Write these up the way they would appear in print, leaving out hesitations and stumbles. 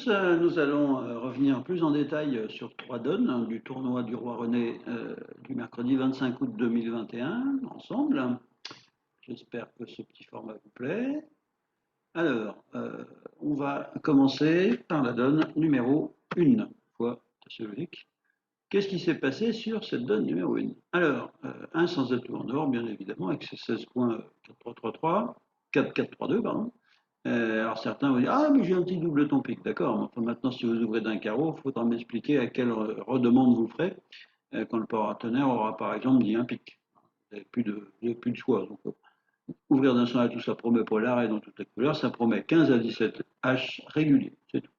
tous, nous allons revenir plus en détail sur trois donnes du tournoi du Roi René du mercredi 25 août 2021 ensemble. J'espère que ce petit format vous plaît. Alors, on va commencer par la donne numéro 1 fois Tasselovic. Qu'est-ce qui s'est passé sur cette donne numéro 1? Alors, un sans atout en or, bien évidemment, avec ses 16 points 4-3-3-3, 4-4-3-2, pardon. Alors certains vont dire, ah, mais j'ai un petit double ton pique, d'accord. Mais enfin, maintenant, si vous ouvrez d'un carreau, il faudra m'expliquer à quelle redemande vous ferez quand le partenaire aura par exemple dit un pique. Vous n'avez plus de choix. Donc, ouvrir d'un seul à tout, ça promet pour l'arrêt dans toutes les couleurs, ça promet 15 à 17 H réguliers, c'est tout.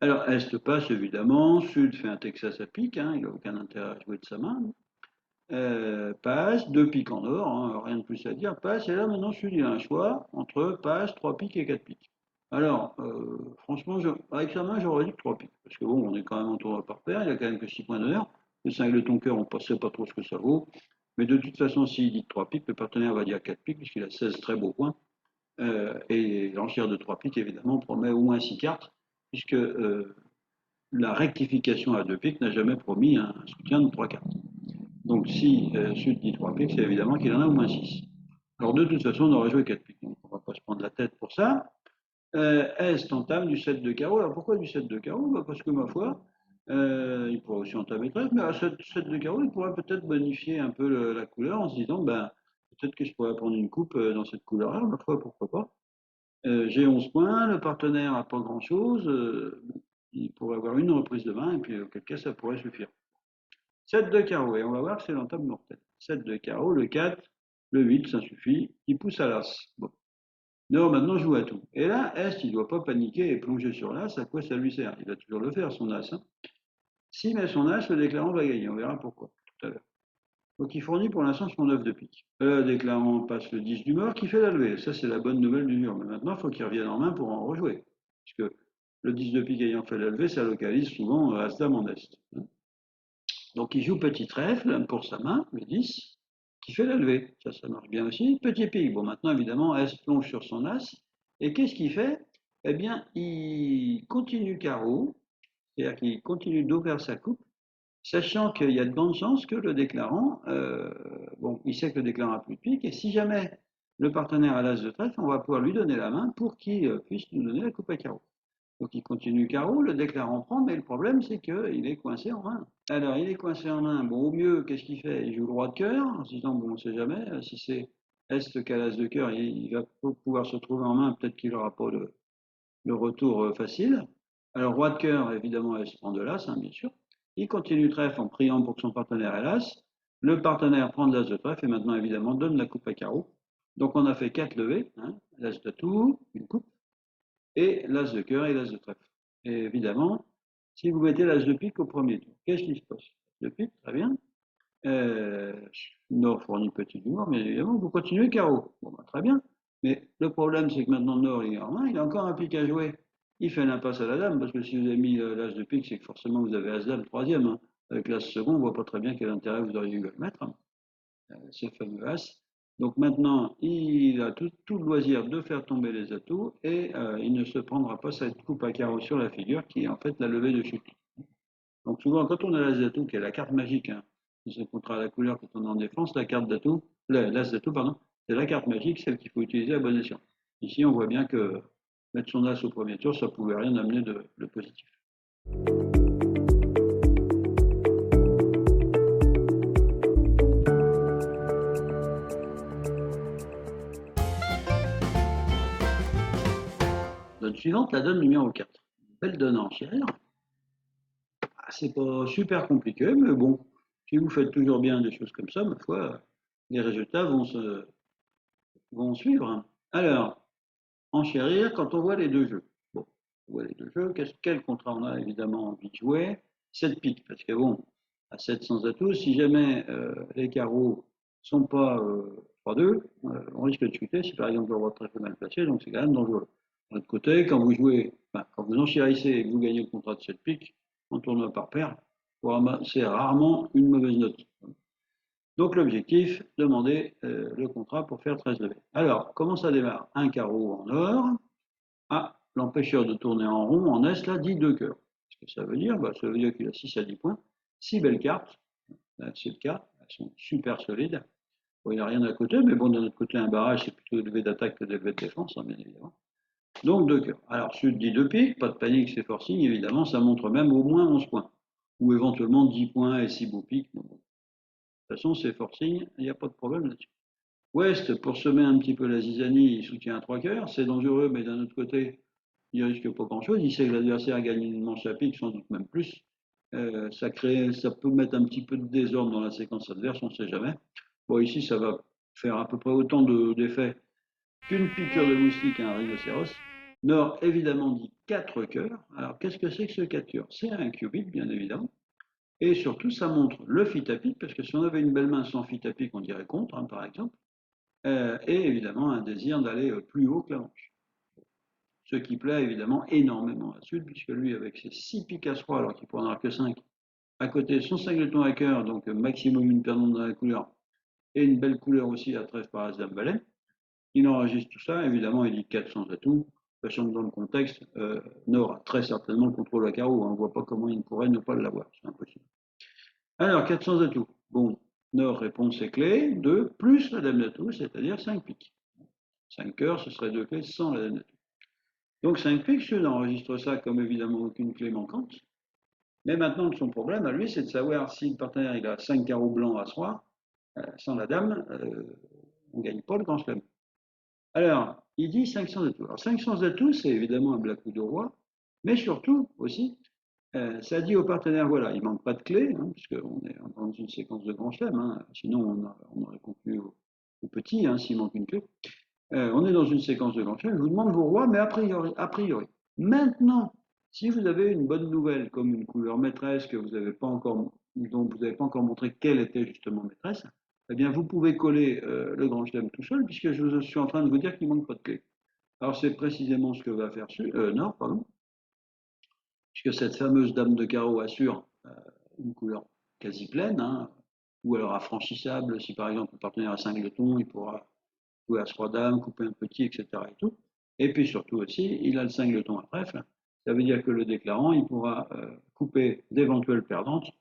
Alors, Est passe évidemment, Sud fait un Texas à pique, hein, il n'a aucun intérêt à jouer de sa main. Passe, deux piques en or, hein, rien de plus à dire, passe, et là maintenant Sud il a un choix entre passe, trois piques et quatre piques. Alors, franchement, avec sa main j'aurais dit que trois piques, parce que bon, on est quand même en tournoi par paire, il a quand même que 6 points d'honneur, le 5 de ton cœur, on ne sait pas trop ce que ça vaut, mais de toute façon, s'il dit trois piques, le partenaire va dire quatre piques, puisqu'il a 16 très beaux points, et l'enchère de trois piques, évidemment, promet au moins 6 cartes, puisque la rectification à deux piques n'a jamais promis un soutien de trois cartes. Donc si Sud dit 3 piques, c'est évidemment qu'il en a au moins 6. Alors de toute façon, on aurait joué 4 piques, donc on ne va pas se prendre la tête pour ça. Est entame du 7 de carreau. Alors pourquoi du 7 de carreau? Parce que ma foi, il pourrait aussi entamer 13, mais à 7 de carreau, il pourrait peut-être bonifier un peu la couleur en se disant, ben, peut-être que je pourrais prendre une coupe dans cette couleur-là, ma foi, pourquoi pas. J'ai 11 points, le partenaire n'a pas grand-chose, il pourrait avoir une reprise de main, et puis auquel cas ça pourrait suffire. 7 de carreau, et on va voir que c'est l'entame mortelle. 7 de carreau, le 4, le 8, ça suffit, il pousse à l'as. Bon. Non, maintenant joue à tout. Et là, Est, il ne doit pas paniquer et plonger sur l'as, à quoi ça lui sert? Il va toujours le faire, son as. Hein. S'il met son as, le déclarant va gagner, on verra pourquoi tout à l'heure. Donc il fournit pour l'instant son 9 de pique. Le déclarant passe le 10 du mort qui fait la levée. Ça, c'est la bonne nouvelle du jour. Mais maintenant, il faut qu'il revienne en main pour en rejouer. Puisque le 10 de pique ayant fait la levée, ça localise souvent As-Dame en Est. Donc il joue petit trèfle pour sa main, le 10, qui fait la levée. Ça marche bien aussi. Petit pique. Bon, maintenant, évidemment, S plonge sur son as. Et qu'est-ce qu'il fait? Eh bien, il continue carreau, c'est-à-dire qu'il continue d'ouvrir sa coupe, sachant qu'il y a de grandes chances que le déclarant, bon, il sait que le déclarant a plus de pique, et si jamais le partenaire a l'as de trèfle, on va pouvoir lui donner la main pour qu'il puisse nous donner la coupe à carreau. Donc il continue carreau, le déclarant prend, mais le problème c'est qu'il est coincé en main. Alors il est coincé en main, bon au mieux, qu'est-ce qu'il fait? Il joue le roi de cœur, en se disant, bon on ne sait jamais, si c'est Est qui a l'as de cœur, il va pouvoir se trouver en main, peut-être qu'il n'aura pas le retour facile. Alors roi de cœur, évidemment, Est prend de l'as, hein, bien sûr. Il continue trèfle en priant pour que son partenaire ait l'as. Le partenaire prend de l'as de trèfle et maintenant évidemment donne la coupe à carreau. Donc on a fait 4 levées, hein, l'as d'atout, une coupe, et l'as de cœur et l'as de trèfle. Et évidemment, si vous mettez l'as de pique au premier tour, qu'est-ce qui se passe? L'as de pique, très bien. Euh, Nord fournit petit du mort, mais évidemment, vous continuez carreau. Bon, bah, très bien. Mais le problème, c'est que maintenant, Nord, il est en main, il a encore un pique à jouer. Il fait l'impasse à la dame, parce que si vous avez mis l'as de pique, c'est que forcément, vous avez as-dame troisième. Hein. Avec l'as second, on ne voit pas très bien quel intérêt vous auriez eu à le mettre. Hein. Ce fameux as. Donc maintenant, il a tout le loisir de faire tomber les atouts et il ne se prendra pas cette coupe à carreau sur la figure qui est en fait la levée de chute. Donc souvent, quand on a l'as d'atout, qui est la carte magique, hein, qui se contrat à la couleur quand on est en défense, la carte d'atout, l'as d'atout, pardon, c'est la carte magique, celle qu'il faut utiliser à bon escient. Ici, on voit bien que mettre son as au premier tour, ça ne pouvait rien amener de positif. Donne suivante, la donne numéro 4. Belle donne enchère. C'est pas super compliqué, mais bon, si vous faites toujours bien des choses comme ça, ma foi, les résultats vont suivre. Alors, enchérir quand on voit les deux jeux. Bon, on voit les deux jeux, quel contrat on a évidemment envie de jouer? 7 piques, parce que bon, à 7 sans atout, si jamais les carreaux sont pas 3-2, on risque de chuter si par exemple le roi de trèfle est mal placé, donc c'est quand même dangereux. De l'autre côté, quand vous jouez, enfin, quand vous enchérissez et que vous gagnez le contrat de 7 piques, en tournoi par paire, c'est rarement une mauvaise note. Donc l'objectif, demander le contrat pour faire 13 levées. Alors, comment ça démarre? Un carreau en or. Ah, l'empêcheur de tourner en rond en As, là, dit 2 cœurs. Ce que ça veut dire, ça veut dire qu'il a 6 à 10 points. 6 belles cartes, c'est le cas, elles sont super solides. Bon, il n'a rien à côté, mais bon, d'un autre côté, un barrage, c'est plutôt élevé d'attaque que d'élevé de défense, hein, bien évidemment. Donc 2 cœurs. Alors, sud dit 2 piques, pas de panique, c'est forcing, évidemment, ça montre même au moins 11 points. Ou éventuellement 10 points et 6 beaux piques. Bon, de toute façon, c'est forcing, il n'y a pas de problème là-dessus. Ouest, pour semer un petit peu la zizanie, il soutient à 3 cœurs, c'est dangereux, mais d'un autre côté, il risque pas grand-chose. Il sait que l'adversaire gagne une manche à pique, sans doute même plus. Ça peut mettre un petit peu de désordre dans la séquence adverse, on ne sait jamais. Bon, ici, ça va faire à peu près autant d'effets qu'une piqûre de moustique à un rhinocéros. Nord, évidemment, dit 4 cœurs. Alors, qu'est-ce que c'est que ce 4 cœurs? C'est un qubit, bien évidemment. Et surtout, ça montre le fit à pique, parce que si on avait une belle main sans fit à pique, on dirait contre, hein, par exemple. Et évidemment, un désir d'aller plus haut que la manche. Ce qui plaît évidemment énormément à Sud, puisque lui, avec ses 6 piques à 3, alors qu'il pourra en avoir que 5, à côté son singleton à cœur, donc maximum une paire dans la couleur, et une belle couleur aussi à 13 par As-Dame Valet, il enregistre tout ça, évidemment, il dit 400 atouts, sachant que dans le contexte, Nord a très certainement le contrôle à carreau, hein, on ne voit pas comment il pourrait ne pas l'avoir, c'est impossible. Alors, 400 atouts, bon, Nord répond ses clés, 2 plus la Dame d'atout, c'est-à-dire 5 piques. 5 cœurs, ce serait 2 clés sans la Dame d'atout. Donc 5 piques, Sud enregistre ça comme évidemment aucune clé manquante. Mais maintenant, son problème à lui, c'est de savoir si le partenaire il a 5 carreaux blancs à soi, sans la dame, on ne gagne pas le grand chelem. Alors, il dit 500 atouts. Alors 500 atouts, c'est évidemment un black ou de roi, mais surtout aussi, ça dit au partenaire, voilà, il ne manque pas de clés, hein, puisqu'on est dans une séquence de grand chelem, hein, sinon on aurait conclu au petit, hein, s'il manque une clé. On est dans une séquence de grand chelem, je vous demande vos rois, mais a priori. Maintenant, si vous avez une bonne nouvelle, comme une couleur maîtresse que vous n'avez pas encore, dont vous n'avez pas encore montré quelle était justement maîtresse, eh bien vous pouvez coller le grand chelem tout seul, puisque je suis en train de vous dire qu'il ne manque pas de clé. Alors c'est précisément ce que va faire Nord, pardon, puisque cette fameuse dame de carreau assure une couleur quasi pleine, hein, ou alors affranchissable, si par exemple le partenaire a 5 letons, il pourra jouer à 3 dames, couper un petit, etc. Et tout. Et puis surtout aussi, il a le 5 letons à trèfle. Ça veut dire que le déclarant, il pourra couper d'éventuelles perdantes.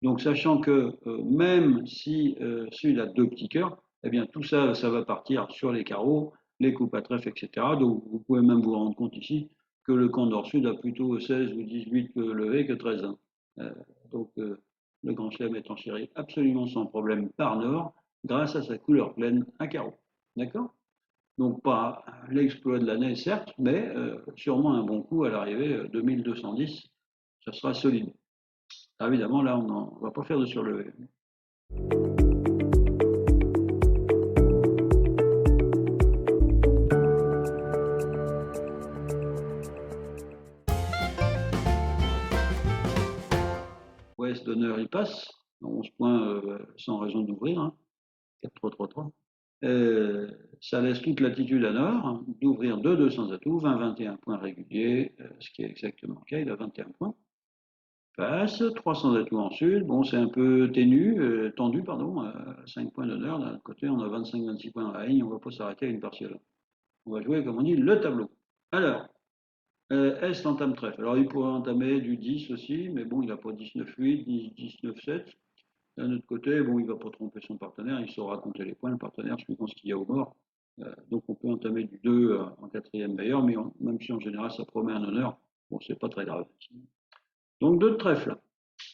Donc sachant que même si Sud a 2 petits cœurs, eh bien tout ça, ça va partir sur les carreaux, les coupes à trèfle, etc. Donc vous pouvez même vous rendre compte ici que le camp nord-sud a plutôt 16 ou 18 levés que 13. Donc le grand chelem est enchéri absolument sans problème par nord grâce à sa couleur pleine à carreaux. D'accord? Donc pas l'exploit de l'année, certes, mais sûrement un bon coup à l'arrivée 2210, ça sera solide. Alors évidemment, là, on ne va pas faire de surlevé. Ouest d'honneur, il passe, 11 points sans raison d'ouvrir, hein. 4-3-3-3. Ça laisse toute latitude à Nord, hein, d'ouvrir 200 atouts, 20-21 points réguliers, ce qui est exactement le cas, il a 21 points. Passe, 300 atouts en sud, bon c'est un peu tendu, pardon, 5 points d'honneur, d'un côté on a 25-26 points dans la ligne, on ne va pas s'arrêter à une partielle. On va jouer, comme on dit, le tableau. Alors, Est entame trèfle. Alors il pourrait entamer du 10 aussi, mais bon, il n'a pas 19-8, 19-7. D'un autre côté, bon, il ne va pas tromper son partenaire, il saura compter les points, le partenaire, suivant ce qu'il y a au mort. Donc on peut entamer du 2 en quatrième meilleur, mais même si en général ça promet un honneur, bon, c'est pas très grave. Donc 2 de trèfle.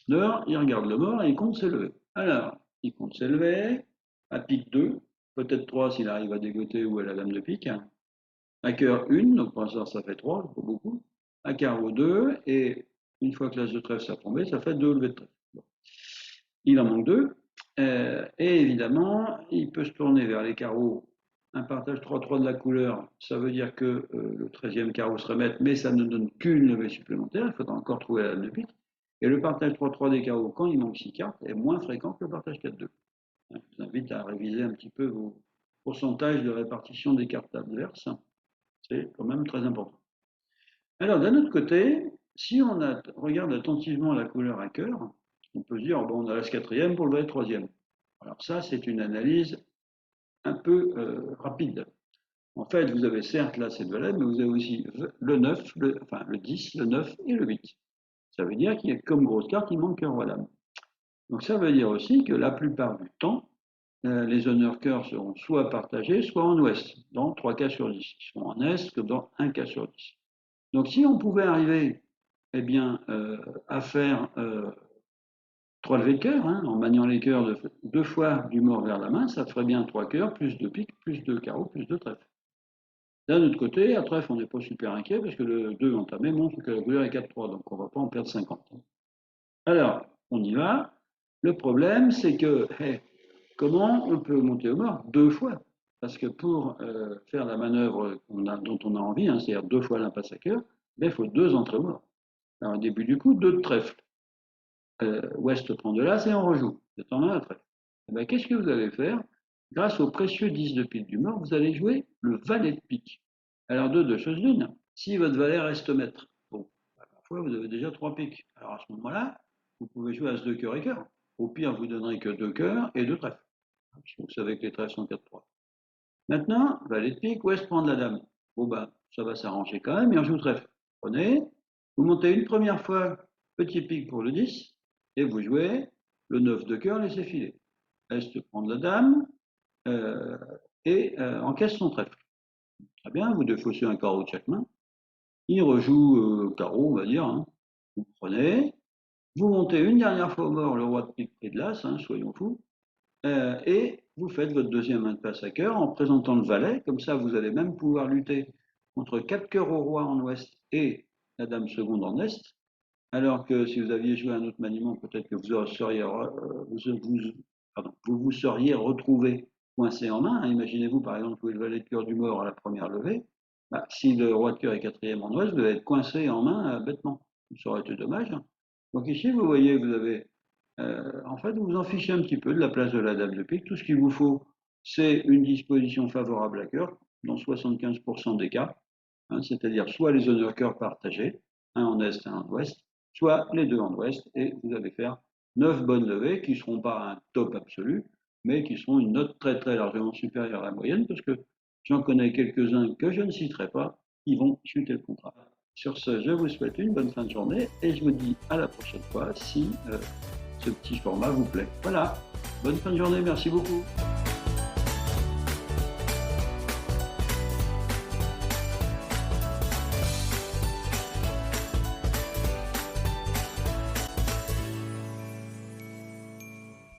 Nord, il regarde le mort et il compte s'élever. Alors, il compte s'élever à pique 2, peut-être 3 s'il arrive à dégoter ou à la dame de pique. À cœur 1, donc pour l'instant ça fait 3, pas beaucoup. À carreau 2, et une fois que l'as de trèfle s'est tombé, ça fait 2 levées de trèfle. Bon. Il en manque 2. Et évidemment, il peut se tourner vers les carreaux. Un partage 3-3 de la couleur, ça veut dire que le 13e carreau se remet, mais ça ne donne qu'une levée supplémentaire. Il faudra encore trouver la dame de pique. Et le partage 3-3 des carreaux, quand il manque 6 cartes, est moins fréquent que le partage 4-2. Je vous invite à réviser un petit peu vos pourcentages de répartition des cartes adverses. C'est quand même très important. Alors, d'un autre côté, si on regarde attentivement la couleur à cœur, on peut se dire, bon, on a l'as quatrième pour le troisième. Alors ça, c'est une analyse un peu rapide. En fait, vous avez certes là cette valet, mais vous avez aussi le 9, enfin le 10, le 9 et le 8. Ça veut dire qu'il y a comme grosse carte, il manque cœur roi dame. Donc ça veut dire aussi que la plupart du temps, les honneurs cœurs seront soit partagés, soit en ouest, dans 3 cas sur 10. Ils seront en est que dans 1 cas sur 10. Donc si on pouvait arriver eh bien, à faire 3 levées de cœur, hein, en maniant les cœurs deux fois du mort vers la main, ça ferait bien 3 cœurs, plus 2 piques, plus 2 carreaux, plus 2 trèfles. D'un autre côté, à trèfle, on n'est pas super inquiet parce que le 2 entamé montre que la couleur est 4-3, donc on ne va pas en perdre 50. Alors, on y va. Le problème, c'est que comment on peut monter au mort 2 fois? Parce que pour faire la manœuvre dont on a envie, hein, c'est-à-dire 2 fois l'impasse à cœur, il faut 2 entrées au mort. Alors, au début du coup, 2 de trèfle. Ouest prend de l'as et on rejoue. Vous êtes en main à trèfle. Eh ben, qu'est-ce que vous allez faire? Grâce au précieux 10 de pique du mort, vous allez jouer le valet de pique. Alors, deux choses l'une. Si votre valet reste maître, bon, parfois vous avez déjà 3 piques. Alors à ce moment-là, vous pouvez jouer as 2 cœurs et cœur. Au pire, vous ne donnerez que 2 cœurs et 2 trèfles. Vous savez que les trèfles sont 4-3. Maintenant, valet de pique, ouest prend de la dame. Bon, ben, ça va s'arranger quand même, et on joue trèfle. Prenez, vous montez une première fois, petit pique pour le 10, et vous jouez le 9 de cœur, laissez filer. Est prend de la dame, et encaisse son trèfle. Très bien, vous défaussez un carreau de chaque main. Il rejoue carreau, on va dire. Hein. Vous prenez, vous montez une dernière fois au mort le roi de pique et de l'as, hein, soyons fous, et vous faites votre deuxième impasse à cœur en présentant le valet. Comme ça, vous allez même pouvoir lutter contre 4 cœurs au roi en ouest et la dame seconde en est. Alors que si vous aviez joué un autre maniement, peut-être que vous vous seriez retrouvé coincé en main. Imaginez-vous par exemple jouer le valet de cœur du mort à la première levée. Bah, si le roi de cœur est quatrième en ouest, vous allez être coincé en main bêtement. Ça aurait été dommage. Hein. Donc ici, vous voyez, vous avez en fait, vous vous en fichez un petit peu de la place de la dame de pique. Tout ce qu'il vous faut, c'est une disposition favorable à cœur, dans 75% des cas, hein, c'est-à-dire soit les honneurs cœur partagés, un en est et un en ouest, soit les deux en ouest, et vous allez faire 9 bonnes levées qui ne seront pas un top absolu, mais qui seront une note très très largement supérieure à la moyenne, parce que j'en connais quelques-uns que je ne citerai pas, qui vont chuter le contrat. Sur ce, je vous souhaite une bonne fin de journée et je vous dis à la prochaine fois si ce petit format vous plaît. Voilà, bonne fin de journée, merci beaucoup.